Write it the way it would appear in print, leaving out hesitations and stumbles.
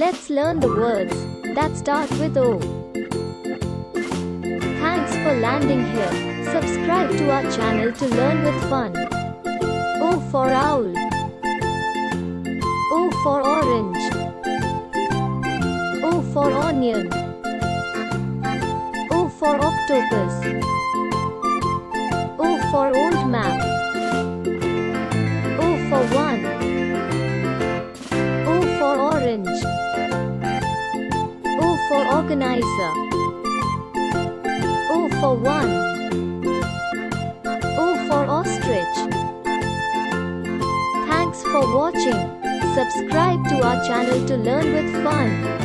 Let's learn the words that start with O. Thanks for landing here. Subscribe to our channel to learn with fun. O for owl. O for orange. O for onion. O for octopus. O for old map. O for one. O for orange. O for organizer. O for one. O for ostrich. Thanks for watching. Subscribe to our channel to learn with fun.